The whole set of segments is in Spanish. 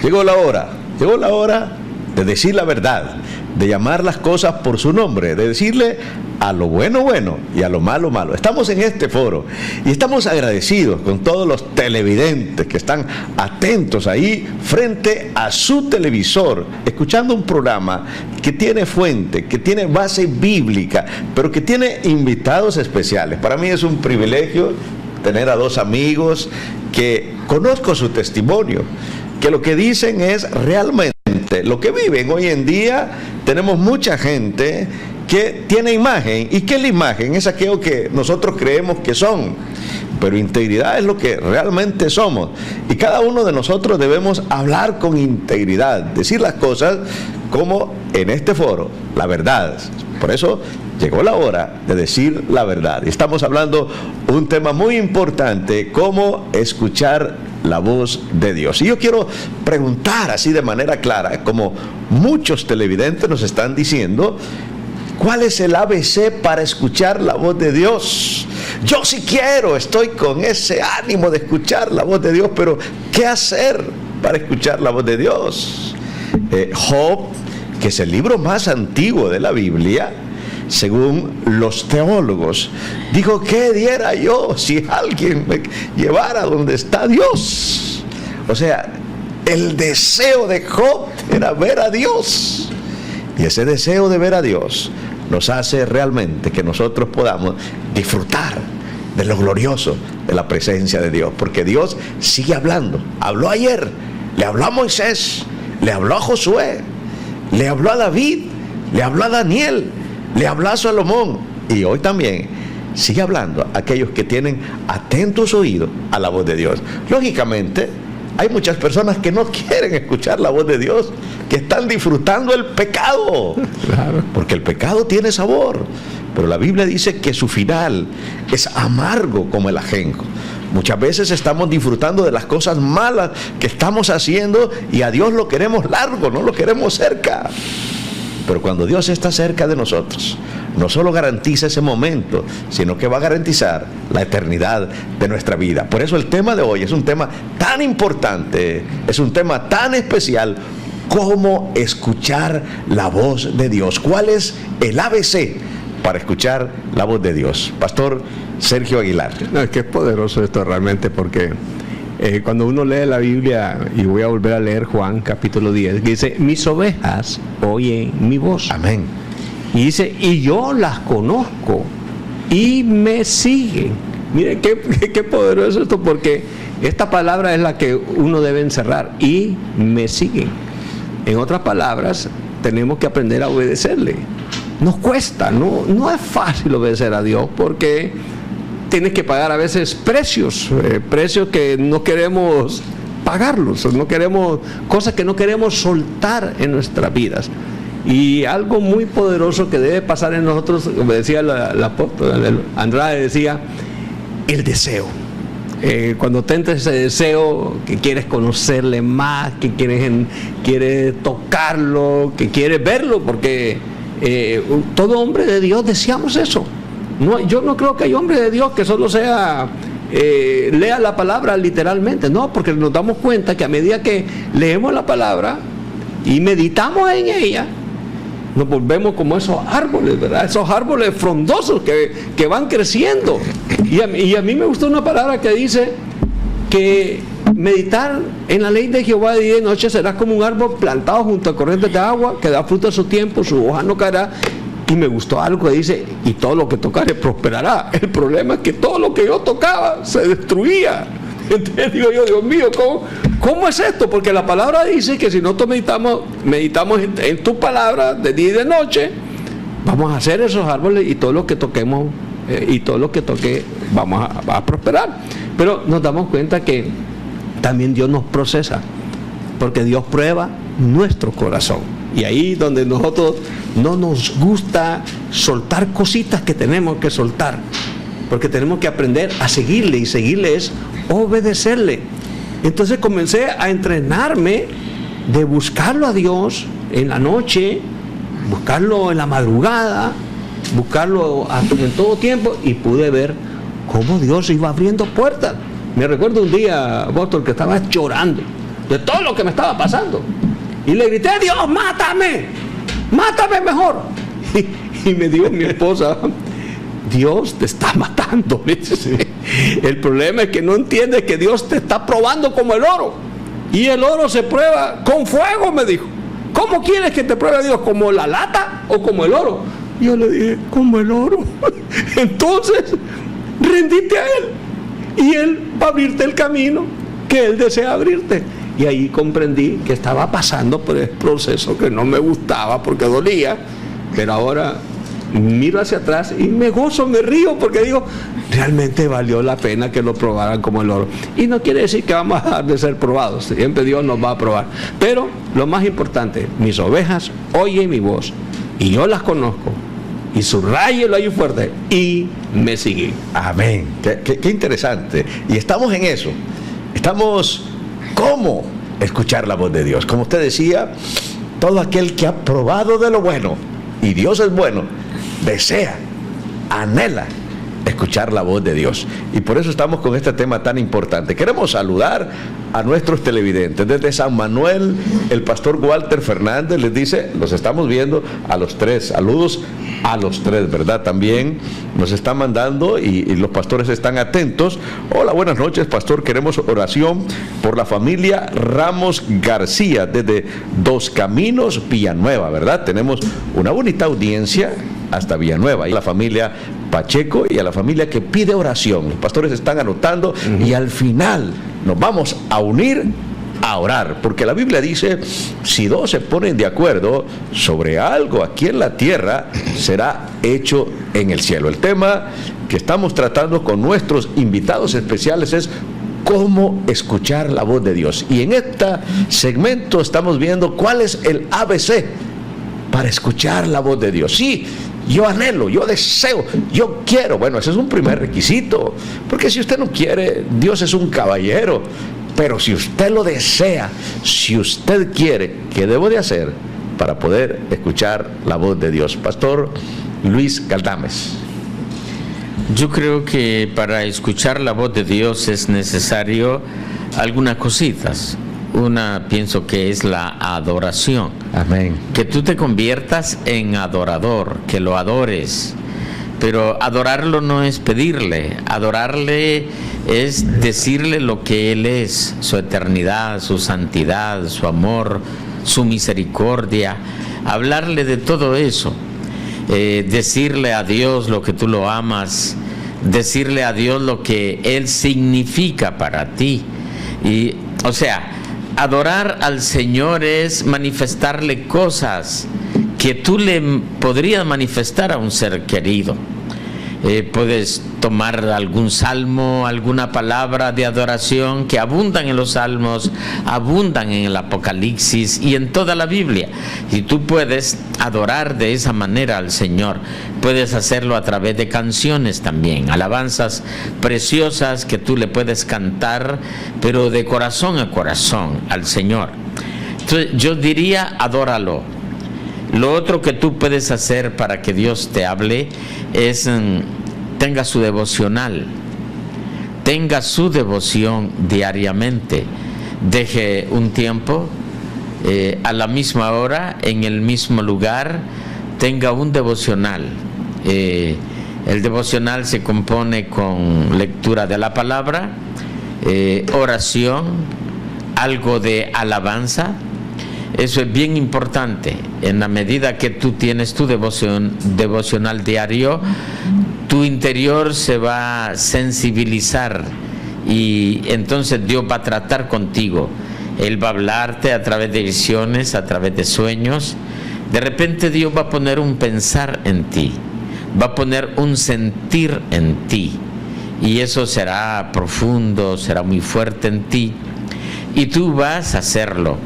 Llegó la hora de decir la verdad, de llamar las cosas por su nombre, de decirle a lo bueno, bueno, y a lo malo, malo. Estamos en este foro y estamos agradecidos con todos los televidentes que están atentos ahí frente a su televisor, escuchando un programa que tiene fuente, que tiene base bíblica, pero que tiene invitados especiales. Para mí es un privilegio tener a dos amigos que conozco su testimonio, que lo que dicen es realmente lo que viven. Hoy en día tenemos mucha gente que tiene imagen. ¿Y qué es la imagen? Es aquello que nosotros creemos que son, pero integridad es lo que realmente somos. Y cada uno de nosotros debemos hablar con integridad, decir las cosas como en este foro, la verdad. Por eso llegó la hora de decir la verdad. Y estamos hablando un tema muy importante, cómo escuchar la voz de Dios. Y yo quiero preguntar así de manera clara, como muchos televidentes nos están diciendo, ¿cuál es el ABC para escuchar la voz de Dios? Yo sí quiero, estoy con ese ánimo de escuchar la voz de Dios, pero ¿qué hacer para escuchar la voz de Dios? Job, que es el libro más antiguo de la Biblia, según los teólogos, dijo: ¿qué diera yo si alguien me llevara donde está Dios? O sea, el deseo de Job era ver a Dios. Y ese deseo de ver a Dios nos hace realmente que nosotros podamos disfrutar de lo glorioso de la presencia de Dios. Porque Dios sigue hablando. Habló ayer, le habló a Moisés, le habló a Josué, le habló a David, le habló a Daniel, le habló a Salomón, y hoy también sigue hablando a aquellos que tienen atentos oídos a la voz de Dios. Lógicamente, hay muchas personas que no quieren escuchar la voz de Dios, que están disfrutando el pecado, claro, porque el pecado tiene sabor, pero la Biblia dice que su final es amargo como el ajenjo. Muchas veces estamos disfrutando de las cosas malas que estamos haciendo y a Dios lo queremos largo, no lo queremos cerca. Pero cuando Dios está cerca de nosotros, no solo garantiza ese momento, sino que va a garantizar la eternidad de nuestra vida. Por eso el tema de hoy es un tema tan importante, es un tema tan especial, como escuchar la voz de Dios. ¿Cuál es el ABC para escuchar la voz de Dios? Pastor Sergio Aguilar. No, es que es poderoso esto realmente, porque cuando uno lee la Biblia, y voy a volver a leer Juan capítulo 10, que dice: mis ovejas oyen mi voz. Amén. Y dice: y yo las conozco y me siguen. Miren qué poderoso esto, porque esta palabra es la que uno debe encerrar: y me siguen. En otras palabras, tenemos que aprender a obedecerle. Nos cuesta, no es fácil obedecer a Dios, porque tienes que pagar a veces precios que no queremos pagarlos, no queremos, cosas que no queremos soltar en nuestras vidas. Y algo muy poderoso que debe pasar en nosotros, como decía el apóstol Andrade, decía: el deseo. Cuando tentas ese deseo, que quieres conocerle más, que quieres tocarlo, que quieres verlo, porque todo hombre de Dios deseamos eso. No, yo no creo que hay hombre de Dios que solo sea lea la palabra literalmente, no, porque nos damos cuenta que a medida que leemos la palabra y meditamos en ella, nos volvemos como esos árboles, ¿verdad? Esos árboles frondosos que van creciendo. Y a mí me gusta una palabra que dice que meditar en la ley de Jehová de día y noche será como un árbol plantado junto a corrientes de agua, que da fruto a su tiempo, su hoja no caerá. Y me gustó algo que dice: y todo lo que tocare prosperará. El problema es que todo lo que yo tocaba se destruía. Entonces digo yo: Dios mío, ¿cómo es esto? Porque la palabra dice que si nosotros meditamos en tu palabra de día y de noche, vamos a hacer esos árboles, y todo lo que toquemos y todo lo que toque vamos a prosperar. Pero nos damos cuenta que también Dios nos procesa, porque Dios prueba nuestro corazón. Y ahí donde nosotros no nos gusta soltar cositas que tenemos que soltar, porque tenemos que aprender a seguirle, y seguirle es obedecerle. Entonces comencé a entrenarme de buscarlo a Dios en la noche, buscarlo en la madrugada, buscarlo en todo tiempo, y pude ver cómo Dios iba abriendo puertas. Me recuerdo un día, apóstol, que estaba llorando de todo lo que me estaba pasando. Y le grité: Dios, mátame, mátame mejor. Y me dijo mi esposa: Dios te está matando. El problema es que no entiendes que Dios te está probando como el oro. Y el oro se prueba con fuego, me dijo. ¿Cómo quieres que te pruebe Dios? ¿Como la lata o como el oro? Yo le dije: como el oro. Entonces, rendite a Él. Y Él va a abrirte el camino que Él desea abrirte. Y ahí comprendí que estaba pasando por el proceso que no me gustaba porque dolía. Pero ahora miro hacia atrás y me gozo, me río, porque digo: realmente valió la pena que lo probaran como el oro. Y no quiere decir que vamos a dejar de ser probados, siempre Dios nos va a probar. Pero lo más importante, mis ovejas oyen mi voz y yo las conozco, y subrayo ahí fuerte, y me siguen. Amén. Qué interesante. Y estamos en eso. Estamos, ¿cómo escuchar la voz de Dios? Como usted decía, todo aquel que ha probado de lo bueno, y Dios es bueno, desea, anhela escuchar la voz de Dios. Y por eso estamos con este tema tan importante. Queremos saludar a nuestros televidentes. Desde San Manuel, el pastor Walter Fernández les dice: los estamos viendo a los tres. Saludos a los tres, ¿verdad? También nos están mandando y los pastores están atentos. Hola, buenas noches, pastor. Queremos oración por la familia Ramos García desde Dos Caminos, Villanueva, ¿verdad? Tenemos una bonita audiencia hasta Villanueva, y a la familia Pacheco y a la familia que pide oración. Los pastores están anotando y al final nos vamos a unir a orar, porque la Biblia dice: si dos se ponen de acuerdo sobre algo aquí en la tierra, será hecho en el cielo. El tema que estamos tratando con nuestros invitados especiales es cómo escuchar la voz de Dios, y en este segmento estamos viendo cuál es el ABC para escuchar la voz de Dios. Sí, yo anhelo, yo deseo, yo quiero. Bueno, ese es un primer requisito, porque si usted no quiere, Dios es un caballero. Pero si usted lo desea, si usted quiere, ¿qué debo de hacer para poder escuchar la voz de Dios? Pastor Luis Galdames. Yo creo que para escuchar la voz de Dios es necesario algunas cositas. Una, pienso que es la adoración. Amén. Que tú te conviertas en adorador, que lo adores. Pero adorarlo no es pedirle, adorarle es decirle lo que Él es, su eternidad, su santidad, su amor, su misericordia, hablarle de todo eso, decirle a Dios lo que tú lo amas, decirle a Dios lo que Él significa para ti. Y, o sea, adorar al Señor es manifestarle cosas que tú le podrías manifestar a un ser querido. Puedes tomar algún salmo, alguna palabra de adoración que abundan en los salmos, abundan en el Apocalipsis y en toda la Biblia. Y tú puedes adorar de esa manera al Señor. Puedes hacerlo a través de canciones también, alabanzas preciosas que tú le puedes cantar, pero de corazón a corazón al Señor. Entonces, yo diría, adóralo. Lo otro que tú puedes hacer para que Dios te hable es tenga su devocional, tenga su devoción diariamente. Deje un tiempo a la misma hora, en el mismo lugar, tenga un devocional. El devocional se compone con lectura de la palabra, oración, algo de alabanza. Eso es bien importante. En la medida que tú tienes tu devocional diario, tu interior se va a sensibilizar y entonces Dios va a tratar contigo. Él va a hablarte a través de visiones, a través de sueños. De repente Dios va a poner un pensar en ti, va a poner un sentir en ti, y eso será profundo, será muy fuerte en ti, y tú vas a hacerlo.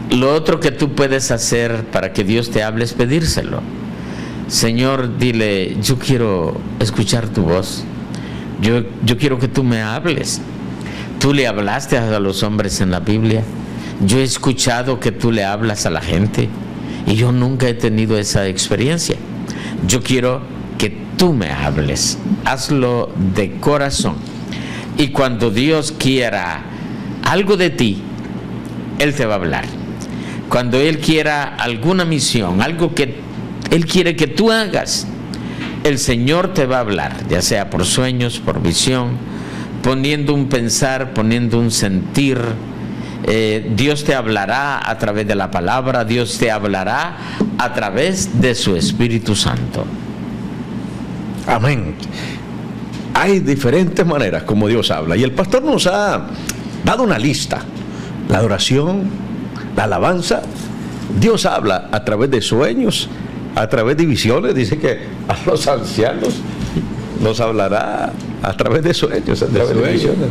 Lo otro que tú puedes hacer para que Dios te hable es pedírselo. Señor, dile: yo quiero escuchar tu voz, yo quiero que tú me hables. Tú le hablaste a los hombres en la Biblia, yo he escuchado que tú le hablas a la gente y yo nunca he tenido esa experiencia. Yo quiero que tú me hables, hazlo de corazón. Y cuando Dios quiera algo de ti, Él te va a hablar. Cuando Él quiera alguna misión, algo que Él quiere que tú hagas, el Señor te va a hablar, ya sea por sueños, por visión, poniendo un pensar, poniendo un sentir. Dios te hablará a través de la palabra, Dios te hablará a través de su Espíritu Santo. Amén. Hay diferentes maneras como Dios habla, y el pastor nos ha dado una lista. La adoración, la alabanza. Dios habla a través de sueños, a través de visiones. Dice que a los ancianos nos hablará a través de sueños, a través de visiones.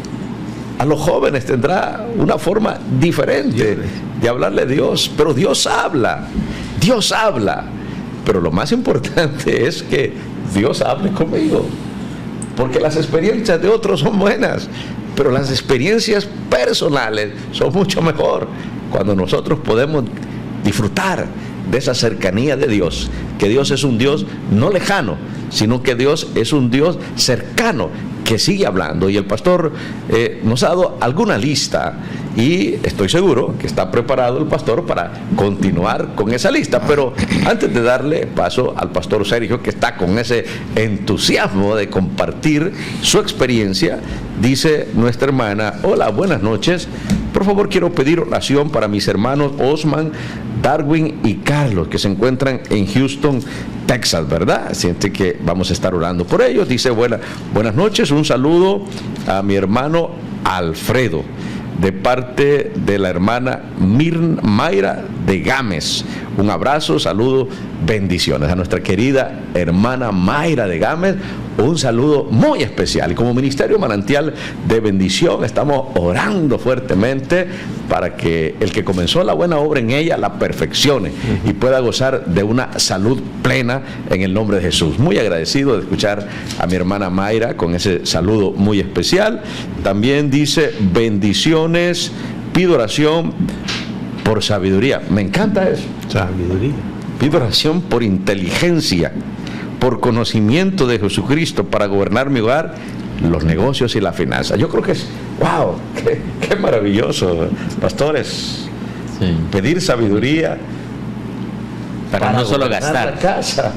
A los jóvenes tendrá una forma diferente de hablarle a Dios, pero Dios habla, pero lo más importante es que Dios hable conmigo, porque las experiencias de otros son buenas, pero las experiencias personales son mucho mejor cuando nosotros podemos disfrutar de esa cercanía de Dios, que Dios es un Dios no lejano, sino que Dios es un Dios cercano, que sigue hablando. Y el pastor nos ha dado alguna lista, y estoy seguro que está preparado el pastor para continuar con esa lista. Pero antes de darle paso al pastor Sergio, que está con ese entusiasmo de compartir su experiencia, dice nuestra hermana: hola, buenas noches, por favor quiero pedir oración para mis hermanos Osman, Darwin y Carlos, que se encuentran en Houston, Texas, ¿verdad? Siente que vamos a estar orando por ellos. Dice: buenas noches, un saludo a mi hermano Alfredo, de parte de la hermana Mayra de Gámez. Un abrazo, saludo, bendiciones. A nuestra querida hermana Mayra de Gámez, un saludo muy especial. Y como Ministerio Manantial de Bendición estamos orando fuertemente para que el que comenzó la buena obra en ella la perfeccione y pueda gozar de una salud plena en el nombre de Jesús. Muy agradecido de escuchar a mi hermana Mayra con ese saludo muy especial. También dice: bendiciones, pido oración por sabiduría. Me encanta eso. Sabiduría. Pido oración por inteligencia, por conocimiento de Jesucristo para gobernar mi hogar, los negocios y la finanza. Yo creo que es, wow, qué maravilloso, pastores. Sí. Pedir sabiduría Para no solo gobernar gastar. la casa,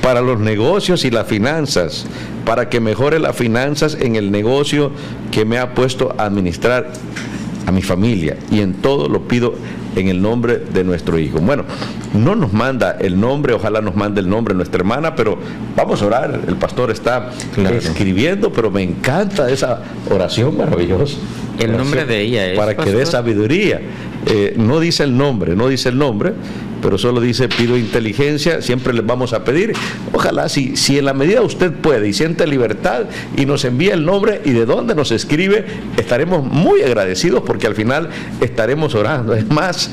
para los negocios y las finanzas, para que mejore las finanzas en el negocio que me ha puesto a administrar a mi familia, y en todo lo pido en el nombre de nuestro Hijo. Bueno, no nos manda el nombre, ojalá nos mande el nombre nuestra hermana, pero vamos a orar. El pastor está escribiendo, pero me encanta esa oración maravillosa. El nombre de ella es, para que dé sabiduría. No dice el nombre, pero solo dice: pido inteligencia. Siempre les vamos a pedir, ojalá si en la medida usted puede y siente libertad y nos envía el nombre y de dónde nos escribe, estaremos muy agradecidos, porque al final estaremos orando. Es más,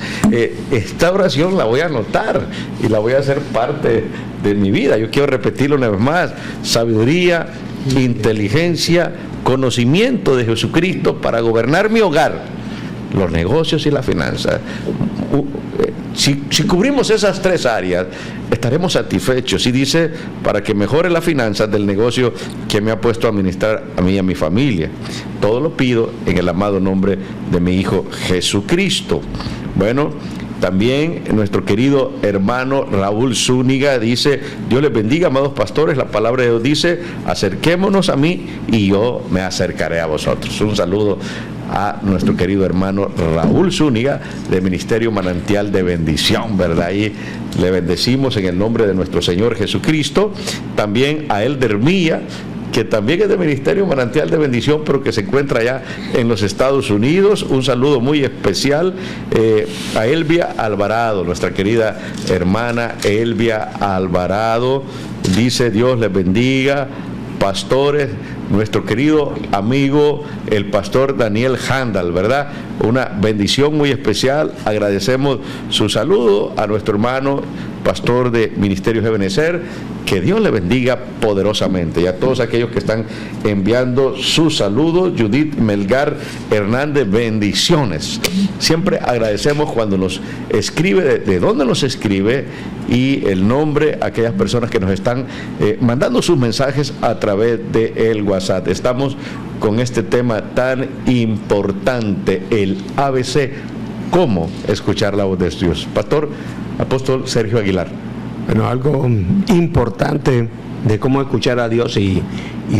esta oración la voy a anotar y la voy a hacer parte de mi vida. Yo quiero repetirlo una vez más: sabiduría, inteligencia, conocimiento de Jesucristo para gobernar mi hogar, los negocios y la finanza. Si cubrimos esas tres áreas, estaremos satisfechos. Y dice: para que mejore las finanzas del negocio que me ha puesto a administrar a mí y a mi familia. Todo lo pido en el amado nombre de mi Hijo Jesucristo. Bueno, también nuestro querido hermano Raúl Zúñiga dice: Dios les bendiga, amados pastores. La palabra de Dios dice: acerquémonos a mí y yo me acercaré a vosotros. Un saludo a nuestro querido hermano Raúl Zúñiga, de Ministerio Manantial de Bendición, ¿verdad? Y le bendecimos en el nombre de nuestro Señor Jesucristo. También a Elder Mía, que también es de Ministerio Manantial de Bendición, pero que se encuentra allá en los Estados Unidos. Un saludo muy especial a Elvia Alvarado, nuestra querida hermana Elvia Alvarado. Dice: Dios les bendiga, pastores. Nuestro querido amigo el pastor Daniel Handal, ¿verdad? Una bendición muy especial. Agradecemos su saludo a nuestro hermano pastor de Ministerio Ebenezer. Que Dios le bendiga poderosamente. Y a todos aquellos que están enviando sus saludos: Judith Melgar Hernández, bendiciones. Siempre agradecemos cuando nos escribe, de dónde nos escribe, y el nombre a aquellas personas que nos están mandando sus mensajes a través del WhatsApp. Estamos con este tema tan importante, el ABC, cómo escuchar la voz de Dios. Pastor, apóstol Sergio Aguilar. Bueno, algo importante de cómo escuchar a Dios, y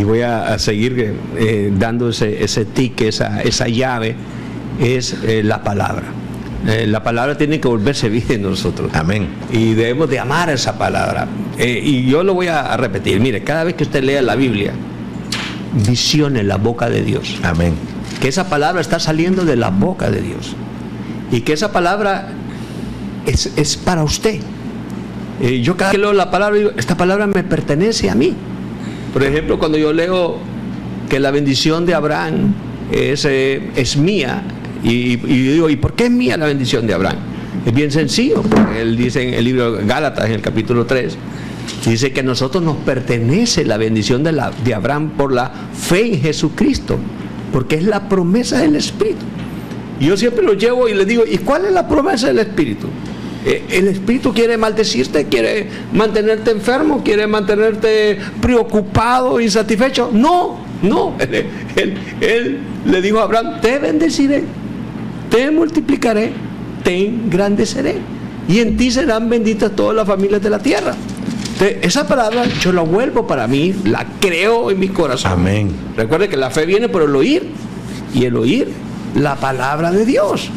voy a seguir dando ese tic, esa llave, es la palabra. La palabra tiene que volverse vida en nosotros. Amén. Y debemos de amar esa palabra. Y yo lo voy a repetir. Mire, cada vez que usted lea la Biblia, visione la boca de Dios. Amén. Que esa palabra está saliendo de la boca de Dios. Y que esa palabra es para usted. Yo cada vez que leo la palabra, digo, esta palabra me pertenece a mí. Por ejemplo, cuando yo leo que la bendición de Abraham es mía, y digo, ¿y por qué es mía la bendición de Abraham? Es bien sencillo, porque él dice en el libro de Gálatas, en el capítulo 3, dice que a nosotros nos pertenece la bendición de Abraham por la fe en Jesucristo, porque es la promesa del Espíritu. Y yo siempre lo llevo y le digo, ¿y cuál es la promesa del Espíritu? ¿El Espíritu quiere maldecirte? ¿Quiere mantenerte enfermo? ¿Quiere mantenerte preocupado, insatisfecho? No. Él le dijo a Abraham, te bendeciré, te multiplicaré, te engrandeceré, y en ti serán benditas todas las familias de la tierra. Entonces, esa palabra yo la vuelvo para mí, la creo en mi corazón. Amén. Recuerde que la fe viene por el oír, y el oír la palabra de Dios.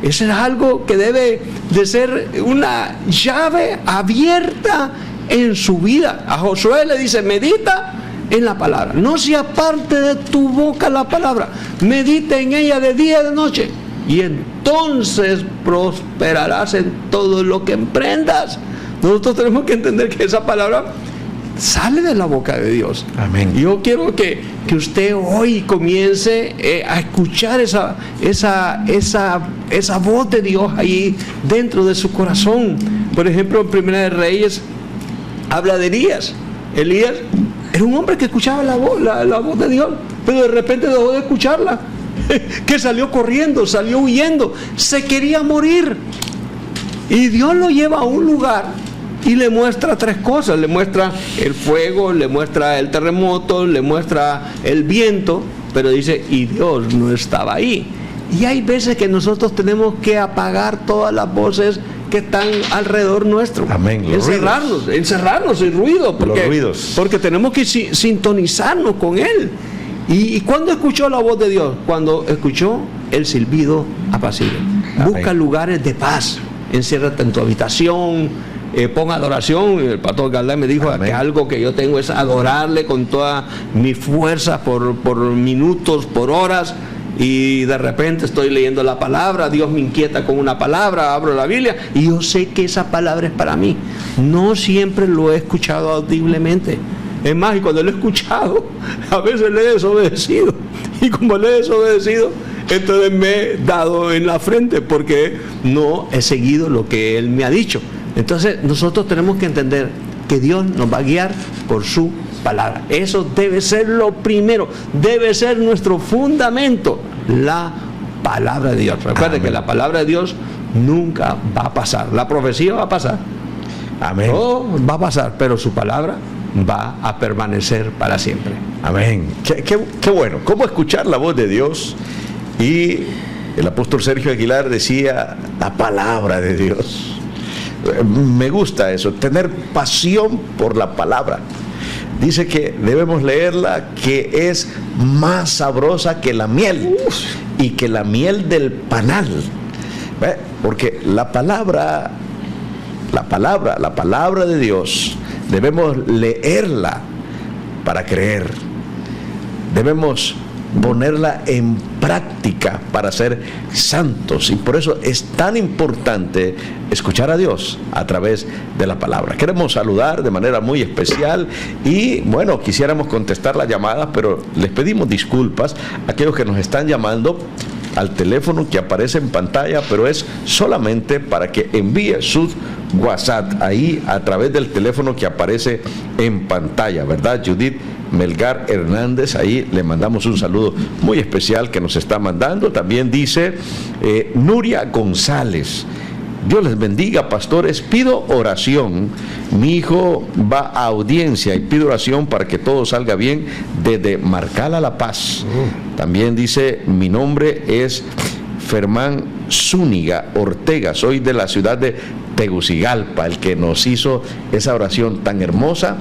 Eso es algo que debe de ser una llave abierta en su vida. A Josué le dice, medita en la palabra, no se aparte de tu boca la palabra, medita en ella de día y de noche, y entonces prosperarás en todo lo que emprendas. Nosotros tenemos que entender que esa palabra sale de la boca de Dios. Amén. Yo quiero que usted hoy comience a escuchar esa voz de Dios ahí dentro de su corazón. Por ejemplo, en Primera de Reyes habla de Elías. Elías era un hombre que escuchaba la voz de Dios, pero de repente dejó de escucharla, que salió corriendo, salió huyendo, se quería morir. Y Dios lo lleva a un lugar y le muestra tres cosas: le muestra el fuego, le muestra el terremoto, le muestra el viento, pero dice, y Dios no estaba ahí. Y hay veces que nosotros tenemos que apagar todas las voces que están alrededor nuestro. Amén. Encerrarnos sin ruido, porque tenemos que sintonizarnos con Él. ¿Y cuándo escuchó la voz de Dios? Cuando escuchó el silbido apacible. Busca lugares de paz, enciérrate en tu habitación, pon adoración. El pastor Galdán me dijo que algo que yo tengo es adorarle con todas mis fuerzas por minutos, por horas. Y de repente estoy leyendo la palabra, Dios me inquieta con una palabra, abro la Biblia y yo sé que esa palabra es para mí. No siempre lo he escuchado audiblemente. Es más, y cuando lo he escuchado, a veces le he desobedecido. Y como le he desobedecido, entonces me he dado en la frente porque no he seguido lo que Él me ha dicho. Entonces nosotros tenemos que entender que Dios nos va a guiar por su palabra. Eso debe ser lo primero, debe ser nuestro fundamento, la palabra de Dios. Recuerde que la palabra de Dios nunca va a pasar. La profecía va a pasar. Amén. Todo va a pasar, pero su palabra va a permanecer para siempre. Amén. Qué bueno. ¿Cómo escuchar la voz de Dios? Y el apóstol Sergio Aguilar decía, la palabra de Dios. Me gusta eso, tener pasión por la palabra. Dice que debemos leerla, que es más sabrosa que la miel y que la miel del panal. Porque la palabra de Dios, debemos leerla para creer. Debemos ponerla en práctica para ser santos, y por eso es tan importante escuchar a Dios a través de la palabra. Queremos saludar de manera muy especial y bueno, quisiéramos contestar las llamadas, pero les pedimos disculpas a aquellos que nos están llamando al teléfono que aparece en pantalla, pero es solamente para que envíe sus WhatsApp ahí a través del teléfono que aparece en pantalla, ¿verdad? Judith Melgar Hernández, ahí le mandamos un saludo muy especial que nos está mandando. También dice Nuria González, Dios les bendiga, pastores. Pido oración. Mi hijo va a audiencia y pido oración para que todo salga bien desde Marcala, La Paz. También dice, mi nombre es Fermán Zúñiga Ortega, soy de la ciudad de Tegucigalpa, el que nos hizo esa oración tan hermosa,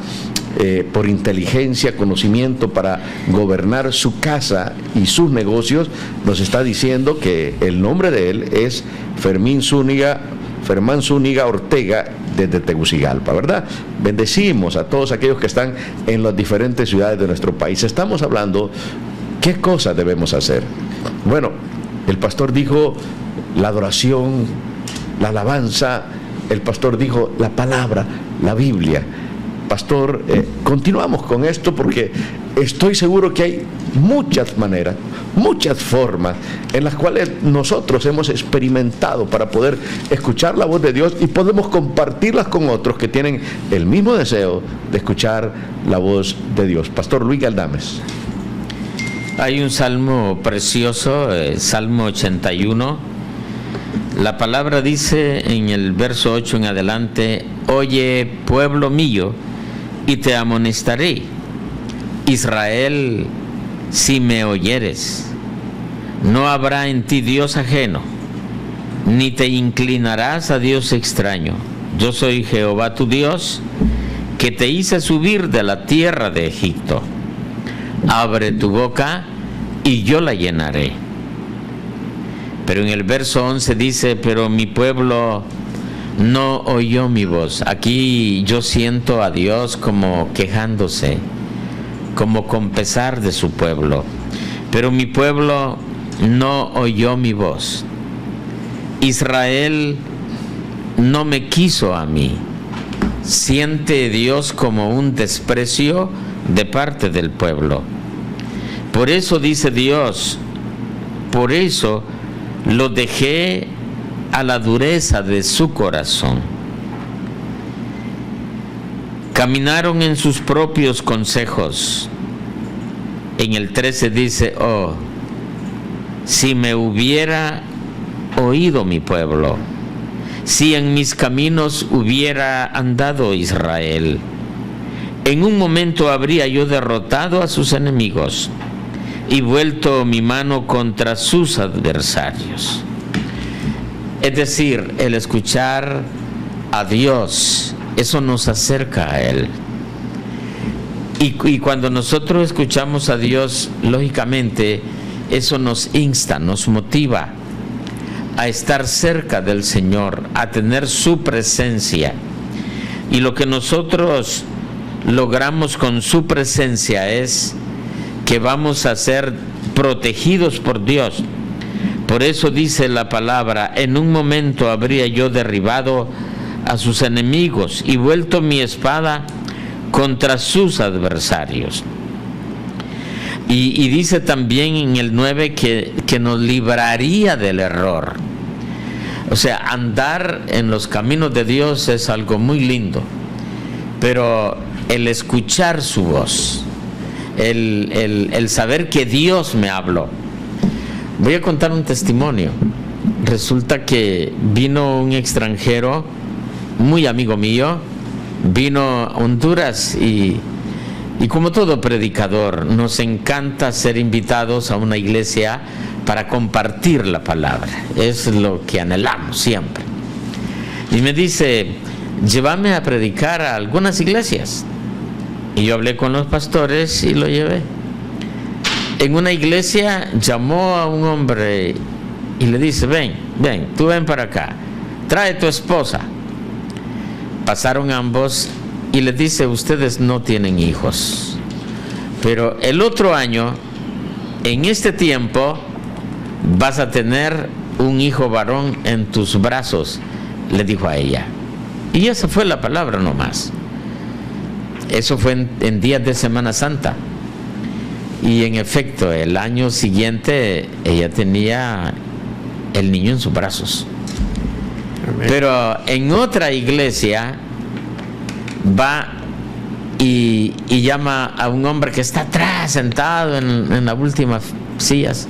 por inteligencia, conocimiento para gobernar su casa y sus negocios. Nos está diciendo que el nombre de él es Fermán Zúñiga Ortega, desde Tegucigalpa, ¿verdad? Bendecimos a todos aquellos que están en las diferentes ciudades de nuestro país. Estamos hablando qué cosas debemos hacer. Bueno, el pastor dijo la adoración, la alabanza. El pastor dijo la palabra, la Biblia. Pastor, continuamos con esto porque estoy seguro que hay muchas maneras, muchas formas en las cuales nosotros hemos experimentado para poder escuchar la voz de Dios y podemos compartirlas con otros que tienen el mismo deseo de escuchar la voz de Dios. Pastor Luis Galdames. Hay un salmo precioso, Salmo 81. La palabra dice en el verso 8 en adelante: oye, pueblo mío, y te amonestaré, Israel, si me oyeres. No habrá en ti Dios ajeno, ni te inclinarás a Dios extraño. Yo soy Jehová tu Dios, que te hice subir de la tierra de Egipto. Abre tu boca y yo la llenaré. Pero en el verso 11 dice: pero mi pueblo no oyó mi voz. Aquí yo siento a Dios como quejándose, como con pesar de su pueblo. Pero mi pueblo no oyó mi voz. Israel no me quiso a mí. Siente Dios como un desprecio de parte del pueblo. Por eso dice Dios, por eso lo dejé a la dureza de su corazón. Caminaron en sus propios consejos. En el 13 dice: oh, si me hubiera oído mi pueblo, si en mis caminos hubiera andado Israel, en un momento habría yo derrotado a sus enemigos y vuelto mi mano contra sus adversarios. Es decir, el escuchar a Dios, eso nos acerca a Él. Y cuando nosotros escuchamos a Dios, lógicamente, eso nos insta, nos motiva a estar cerca del Señor, a tener su presencia. Y lo que nosotros logramos con su presencia es que vamos a ser protegidos por Dios. Por eso dice la palabra: en un momento habría yo derribado a sus enemigos y vuelto mi espada contra sus adversarios. Y dice también en el 9 que nos libraría del error. O sea, andar en los caminos de Dios es algo muy lindo, pero el escuchar su voz, el saber que Dios me habló. Voy a contar un testimonio. Resulta que vino un extranjero, muy amigo mío, vino a Honduras y como todo predicador, nos encanta ser invitados a una iglesia para compartir la palabra. Es lo que anhelamos siempre. Y me dice: llévame a predicar a algunas iglesias. Y yo hablé con los pastores y lo llevé. En una iglesia llamó a un hombre y le dice: ven, tú ven para acá, trae tu esposa. Pasaron ambos y le dice: ustedes no tienen hijos, pero el otro año, en este tiempo, vas a tener un hijo varón en tus brazos, le dijo a ella. Y esa fue la palabra nomás. Eso fue en días de Semana Santa. Y en efecto, el año siguiente ella tenía el niño en sus brazos. Amén. Pero en otra iglesia va y llama a un hombre que está atrás, sentado en las últimas sillas.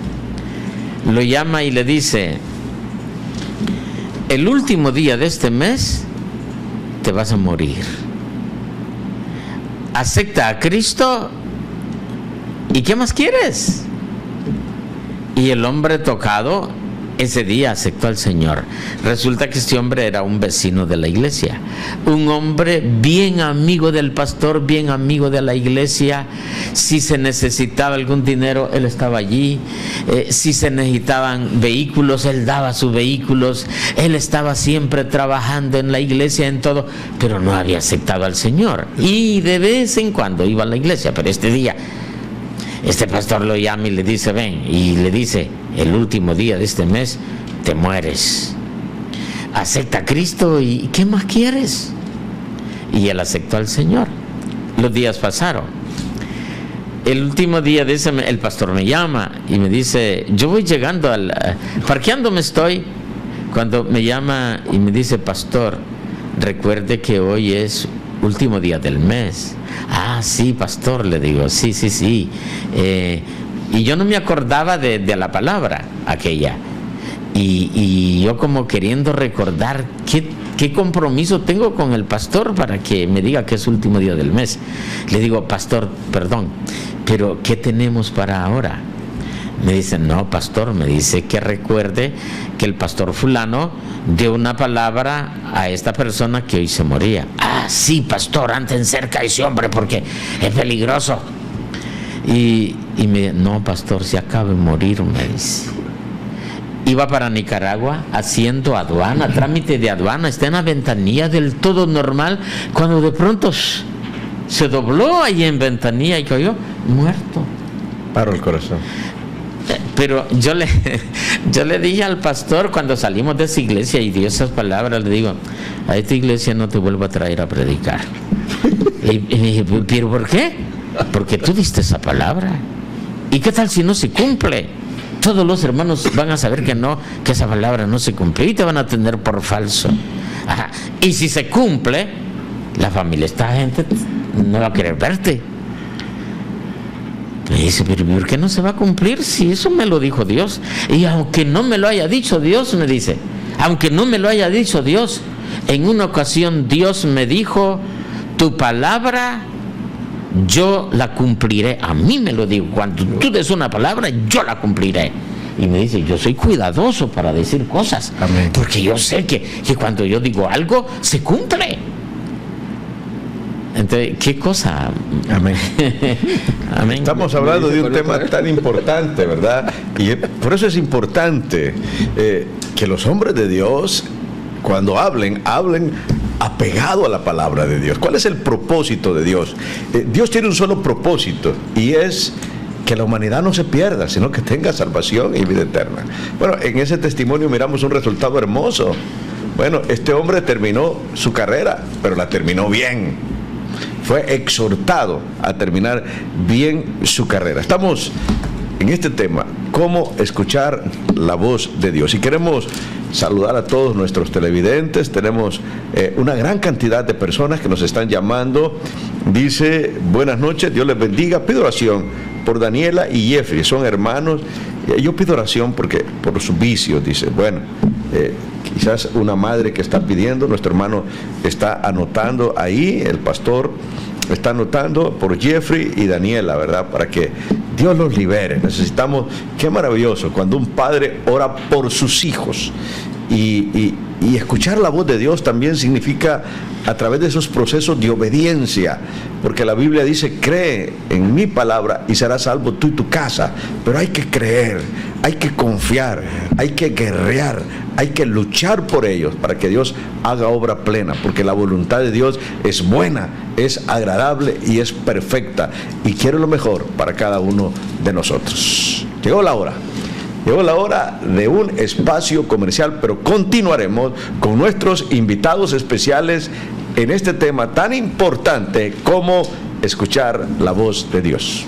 Lo llama y le dice: el último día de este mes te vas a morir. Acepta a Cristo y ¿qué más quieres? Y el hombre tocado ese día aceptó al Señor. Resulta que este hombre era un vecino de la iglesia, un hombre bien amigo del pastor, bien amigo de la iglesia. Si se necesitaba algún dinero, él estaba allí. Si se necesitaban vehículos, él daba sus vehículos. Él estaba siempre trabajando en la iglesia, en todo, pero no había aceptado al Señor. Y de vez en cuando iba a la iglesia, pero este día este pastor lo llama y le dice, ven, y le dice, el último día de este mes te mueres. Acepta a Cristo y ¿qué más quieres? Y él aceptó al Señor. Los días pasaron. El último día de ese mes, el pastor me llama y me dice, yo voy llegando parqueándome estoy, cuando me llama y me dice, pastor, recuerde que hoy es último día del mes. Ah, sí, pastor, le digo, sí. Y yo no me acordaba de la palabra aquella. Y yo como queriendo recordar qué compromiso tengo con el pastor para que me diga que es último día del mes. Le digo, pastor, perdón, pero ¿qué tenemos para ahora? Me dice, no, pastor, me dice que recuerde que el pastor fulano dio una palabra a esta persona que hoy se moría. Ah, sí, pastor, anden cerca a ese hombre porque es peligroso. Y me no, pastor, se acaba de morir, me dice. Iba para Nicaragua haciendo aduana, trámite de aduana, está en la ventanilla del todo normal, cuando de pronto se dobló ahí en ventanilla y cayó muerto. Paró el corazón. Pero yo le dije al pastor cuando salimos de esa iglesia y dio esas palabras, le digo, a esta iglesia no te vuelvo a traer a predicar. Y me dije, ¿pero por qué? Porque tú diste esa palabra. ¿Y qué tal si no se cumple? Todos los hermanos van a saber que esa palabra no se cumple y te van a tener por falso. Ajá. Y si se cumple, la familia, esta gente no va a querer verte. Me dice, pero ¿por qué no se va a cumplir si eso me lo dijo Dios? Y aunque no me lo haya dicho Dios, me dice, aunque no me lo haya dicho Dios, en una ocasión Dios me dijo, tu palabra yo la cumpliré. A mí me lo digo, cuando tú des una palabra, yo la cumpliré. Y me dice, yo soy cuidadoso para decir cosas. Amén. Porque yo sé que cuando yo digo algo, se cumple. Entonces, ¿qué cosa? Amén. Amén. Estamos hablando de un tema tan importante, ¿verdad? Y por eso es importante que los hombres de Dios, cuando hablen apegado a la palabra de Dios. ¿Cuál es el propósito de Dios? Dios tiene un solo propósito y es que la humanidad no se pierda, sino que tenga salvación y vida eterna. Bueno, en ese testimonio miramos un resultado hermoso. Bueno, este hombre terminó su carrera, pero la terminó bien. Fue exhortado a terminar bien su carrera. Estamos en este tema, cómo escuchar la voz de Dios. Y queremos saludar a todos nuestros televidentes. Tenemos una gran cantidad de personas que nos están llamando. Dice, buenas noches, Dios les bendiga. Pido oración por Daniela y Jeffrey, son hermanos. Yo pido oración por sus vicios, dice. Bueno, quizás una madre que está pidiendo, nuestro hermano está anotando ahí, el pastor está anotando por Jeffrey y Daniela, ¿verdad? Para que Dios los libere. Necesitamos, qué maravilloso, cuando un padre ora por sus hijos. Y escuchar la voz de Dios también significa a través de esos procesos de obediencia, porque la Biblia dice, cree en mi palabra y serás salvo tú y tu casa. Pero hay que creer, hay que confiar, hay que guerrear, hay que luchar por ellos para que Dios haga obra plena, porque la voluntad de Dios es buena, es agradable y es perfecta, y quiere lo mejor para cada uno de nosotros. Llegó la hora de un espacio comercial, pero continuaremos con nuestros invitados especiales en este tema tan importante como escuchar la voz de Dios.